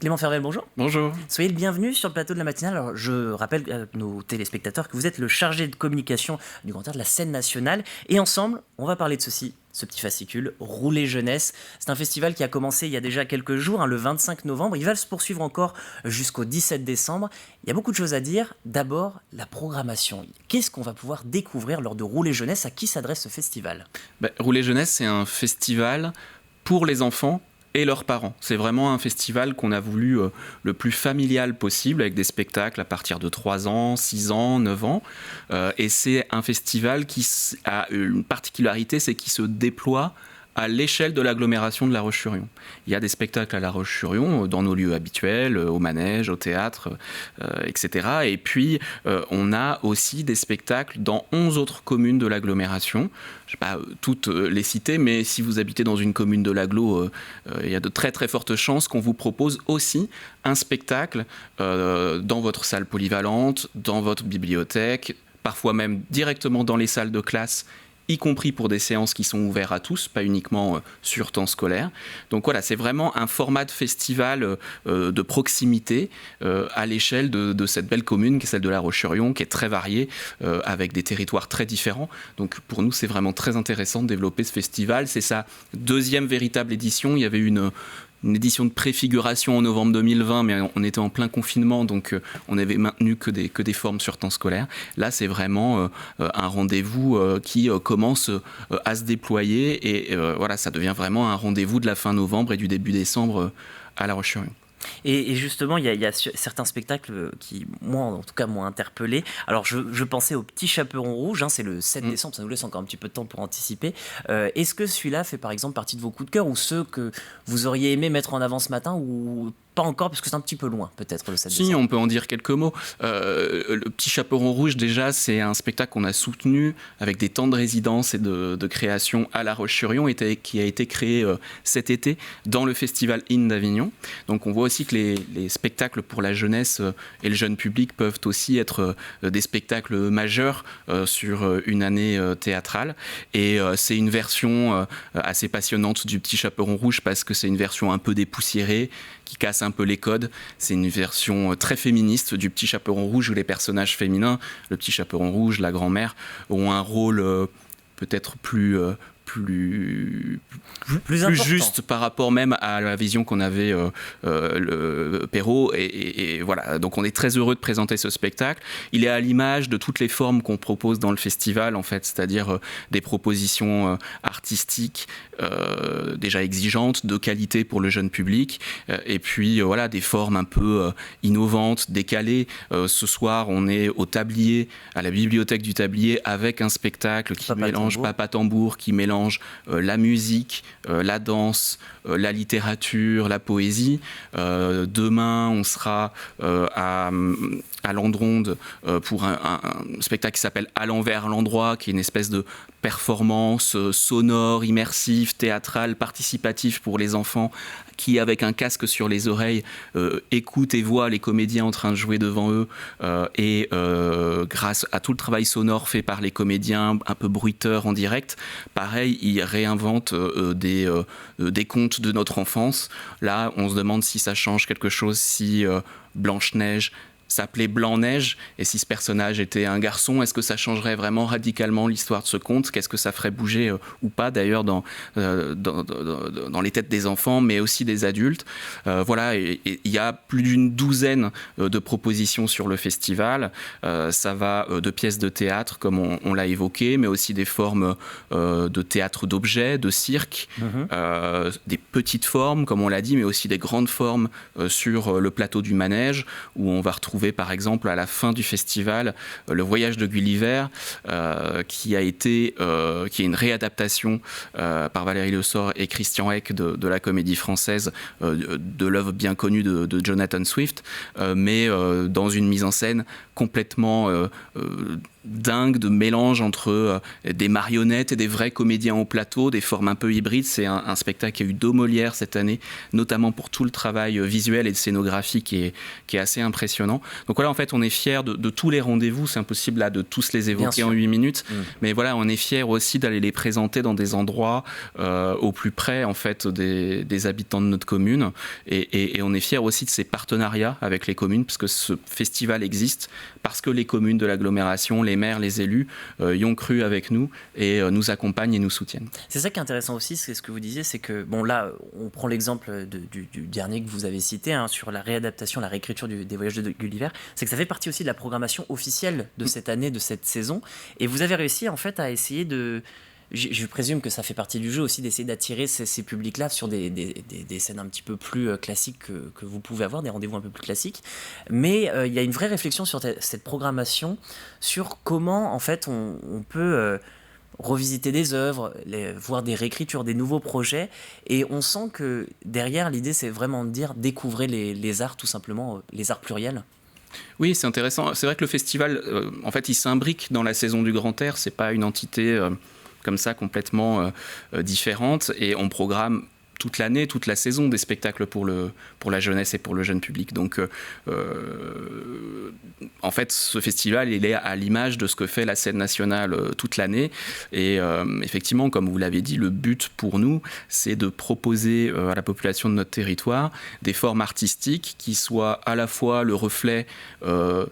Clément Fervel, bonjour. Bonjour. Soyez le bienvenu sur le plateau de la matinale. Alors, je rappelle à nos téléspectateurs que vous êtes le chargé de communication du Grand Théâtre de la Scène nationale. Et ensemble, on va parler de ceci, ce petit fascicule, Rouler Jeunesse. C'est un festival qui a commencé il y a déjà quelques jours, le 25 novembre. Il va se poursuivre encore jusqu'au 17 décembre. Il y a beaucoup de choses à dire. D'abord, la programmation. Qu'est-ce qu'on va pouvoir découvrir lors de Rouler Jeunesse? À qui s'adresse ce festival? Rouler Jeunesse, c'est un festival pour les enfants et leurs parents. C'est vraiment un festival qu'on a voulu le plus familial possible, avec des spectacles à partir de 3 ans, 6 ans, 9 ans. Et c'est un festival qui a une particularité, c'est qu'il se déploie à l'échelle de l'agglomération de La Roche-sur-Yon. Il y a des spectacles à La Roche-sur-Yon, dans nos lieux habituels, au manège, au théâtre, etc. Et puis, on a aussi des spectacles dans 11 autres communes de l'agglomération. Je ne vais pas toutes les citer, mais si vous habitez dans une commune de l'agglo, il y a de très très fortes chances qu'on vous propose aussi un spectacle dans votre salle polyvalente, dans votre bibliothèque, parfois même directement dans les salles de classe, y compris pour des séances qui sont ouvertes à tous, pas uniquement sur temps scolaire. Donc voilà, c'est vraiment un format de festival de proximité à l'échelle de cette belle commune qui est celle de La Roche-sur-Yon, qui est très variée, avec des territoires très différents. Donc pour nous, c'est vraiment très intéressant de développer ce festival. C'est sa deuxième véritable édition. Il y avait une édition de préfiguration en novembre 2020, mais on était en plein confinement, donc on n'avait maintenu que des formes sur temps scolaire. Là, c'est vraiment un rendez-vous qui commence à se déployer et voilà, ça devient vraiment un rendez-vous de la fin novembre et du début décembre à La Roche-sur-Yon. Et justement, il y a certains spectacles qui, moi, en tout cas, m'ont interpellé. Alors, je pensais au Petit Chaperon Rouge, c'est le 7 décembre, ça nous laisse encore un petit peu de temps pour anticiper. Est-ce que celui-là fait, par exemple, partie de vos coups de cœur ou ceux que vous auriez aimé mettre en avant ce matin ou pas encore, parce que c'est un petit peu loin, peut-être, le 7 décembre. Si, on peut en dire quelques mots. Le Petit Chaperon Rouge, déjà, c'est un spectacle qu'on a soutenu avec des temps de résidence et de création à La Roche-sur-Yon, qui a été créé cet été dans le Festival IN d'Avignon. Donc on voit aussi que les spectacles pour la jeunesse et le jeune public peuvent aussi être des spectacles majeurs sur une année théâtrale. Et c'est une version assez passionnante du Petit Chaperon Rouge parce que c'est une version un peu dépoussiérée, qui casse un peu les codes. C'est une version très féministe du Petit Chaperon Rouge où les personnages féminins, le Petit Chaperon Rouge, la grand-mère, ont un rôle peut-être plus juste par rapport même à la vision qu'on avait le Perrault et voilà, donc on est très heureux de présenter ce spectacle. Il est à l'image de toutes les formes qu'on propose dans le festival en fait, c'est-à-dire des propositions artistiques déjà exigeantes, de qualité pour le jeune public et puis voilà, des formes un peu innovantes, décalées. Ce soir on est au Tablier, à la bibliothèque du Tablier, avec un spectacle qui mélange Papa Tambour, qui mélange la musique, la danse, la littérature, la poésie. Demain, on sera à Landronde pour un spectacle qui s'appelle À l'envers l'endroit, qui est une espèce de performance sonore, immersive, théâtrale, participative pour les enfants, qui, avec un casque sur les oreilles, écoutent et voient les comédiens en train de jouer devant eux. Et grâce à tout le travail sonore fait par les comédiens, un peu bruiteurs en direct, pareil, ils réinventent des contes de notre enfance. Là, on se demande si ça change quelque chose, si Blanche-Neige s'appelait Blanc-Neige, et si ce personnage était un garçon, est-ce que ça changerait vraiment radicalement l'histoire de ce conte? Qu'est-ce que ça ferait bouger ou pas d'ailleurs dans les têtes des enfants, mais aussi des adultes? Voilà, il y a plus d'une douzaine de propositions sur le festival. Ça va de pièces de théâtre, comme on l'a évoqué, mais aussi des formes de théâtre d'objets, de cirque, des petites formes, comme on l'a dit, mais aussi des grandes formes sur le plateau du manège, où on va retrouver par exemple à la fin du festival Le Voyage de Gulliver, qui est une réadaptation par Valérie Le Sort et Christian Eck de la comédie française, de l'œuvre bien connue de Jonathan Swift, mais dans une mise en scène complètement dingue de mélange entre des marionnettes et des vrais comédiens au plateau, des formes un peu hybrides. C'est un spectacle qui a eu 2 Molières cette année, notamment pour tout le travail visuel et de scénographie qui est assez impressionnant. Donc voilà, en fait, on est fiers de tous les rendez-vous. C'est impossible là de tous les évoquer en 8 minutes, mais voilà, on est fiers aussi d'aller les présenter dans des endroits au plus près en fait des habitants de notre commune, et on est fiers aussi de ces partenariats avec les communes, parce que ce festival existe parce que les communes de l'agglomération, les maires, les élus y ont cru avec nous et nous accompagnent et nous soutiennent. C'est ça qui est intéressant aussi, c'est ce que vous disiez, c'est que, bon là, on prend l'exemple du dernier que vous avez cité, hein, sur la réadaptation, la réécriture des Voyages de Gulliver, c'est que ça fait partie aussi de la programmation officielle de cette année, de cette saison, et vous avez réussi en fait à essayer de... Je présume que ça fait partie du jeu aussi d'essayer d'attirer ces publics-là sur des scènes un petit peu plus classiques que vous pouvez avoir, des rendez-vous un peu plus classiques. Mais il y a une vraie réflexion sur cette programmation, sur comment en fait on peut revisiter des œuvres, voir des réécritures, des nouveaux projets. Et on sent que derrière, l'idée c'est vraiment de dire découvrez les arts tout simplement, les arts pluriels. Oui, c'est intéressant. C'est vrai que le festival, en fait, il s'imbrique dans la saison du Grand Air. C'est pas une entité... comme ça, complètement différentes, et on programme toute l'année, toute la saison des spectacles pour la jeunesse et pour le jeune public. Donc en fait, ce festival, il est à l'image de ce que fait la scène nationale toute l'année, et effectivement, comme vous l'avez dit, le but pour nous, c'est de proposer à la population de notre territoire des formes artistiques qui soient à la fois le reflet de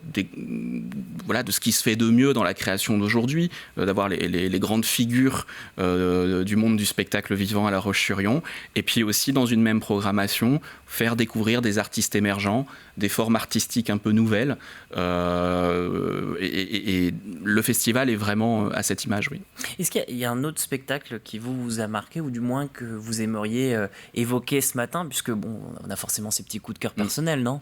ce qui se fait de mieux dans la création d'aujourd'hui, d'avoir les grandes figures du monde du spectacle vivant à La Roche-sur-Yon, et puis aussi dans une même programmation, faire découvrir des artistes émergents, des formes artistiques un peu nouvelles. Et le festival est vraiment à cette image, oui. Est-ce qu'il y a un autre spectacle qui vous a marqué, ou du moins que vous aimeriez évoquer ce matin, puisque bon, on a forcément ces petits coups de cœur personnels, non ?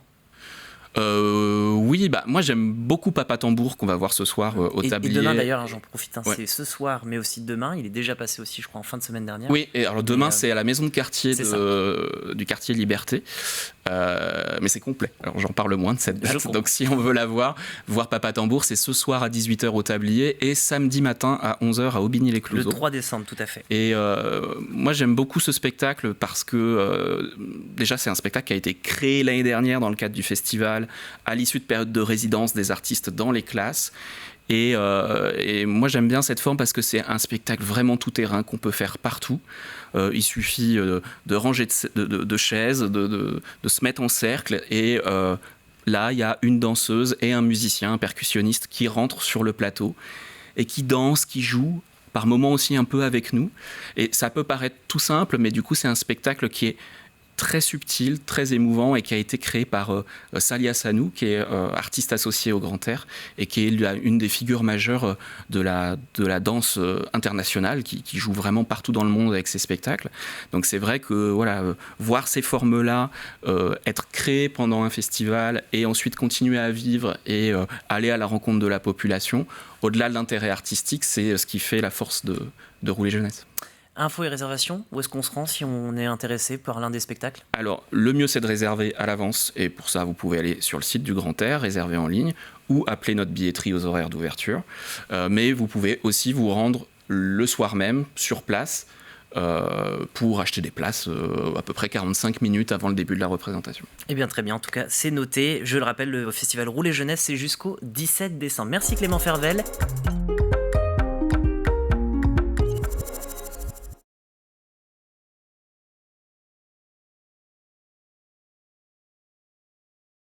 Oui, moi j'aime beaucoup Papa Tambour qu'on va voir ce soir au Tablier. Et demain d'ailleurs, j'en profite, Ouais. C'est ce soir, mais aussi demain. Il est déjà passé aussi, je crois, en fin de semaine dernière. Oui, et alors demain c'est à la maison de quartier du quartier Liberté, mais c'est complet. Alors j'en parle moins de cette date, donc si on veut la voir Papa Tambour, c'est ce soir à 18h au Tablier et samedi matin à 11h à Aubigny-les-Clouzot. Le 3 décembre, tout à fait. Et moi j'aime beaucoup ce spectacle parce que déjà c'est un spectacle qui a été créé l'année dernière dans le cadre du festival, à l'issue de périodes de résidence des artistes dans les classes. Et moi j'aime bien cette forme parce que c'est un spectacle vraiment tout terrain qu'on peut faire partout. Il suffit de ranger de chaises, de se mettre en cercle, et là il y a une danseuse et un musicien, un percussionniste qui rentrent sur le plateau et qui dansent, qui jouent, par moments aussi un peu avec nous. Et ça peut paraître tout simple, mais du coup c'est un spectacle qui est très subtil, très émouvant, et qui a été créé par Salia Sanou, qui est artiste associé au Grand Air et qui est une des figures majeures de la danse internationale, qui joue vraiment partout dans le monde avec ses spectacles. Donc c'est vrai que voir ces formes-là être créées pendant un festival et ensuite continuer à vivre et aller à la rencontre de la population, au-delà de l'intérêt artistique, c'est ce qui fait la force de Rouler Jeunesse. Infos et réservations, où est-ce qu'on se rend si on est intéressé par l'un des spectacles ? Alors, le mieux, c'est de réserver à l'avance, et pour ça, vous pouvez aller sur le site du Grand Air, réserver en ligne, ou appeler notre billetterie aux horaires d'ouverture. Mais vous pouvez aussi vous rendre le soir même, sur place, pour acheter des places à peu près 45 minutes avant le début de la représentation. Eh bien, très bien. En tout cas, c'est noté. Je le rappelle, le festival Rouler Jeunesse, c'est jusqu'au 17 décembre. Merci Clément Fervel.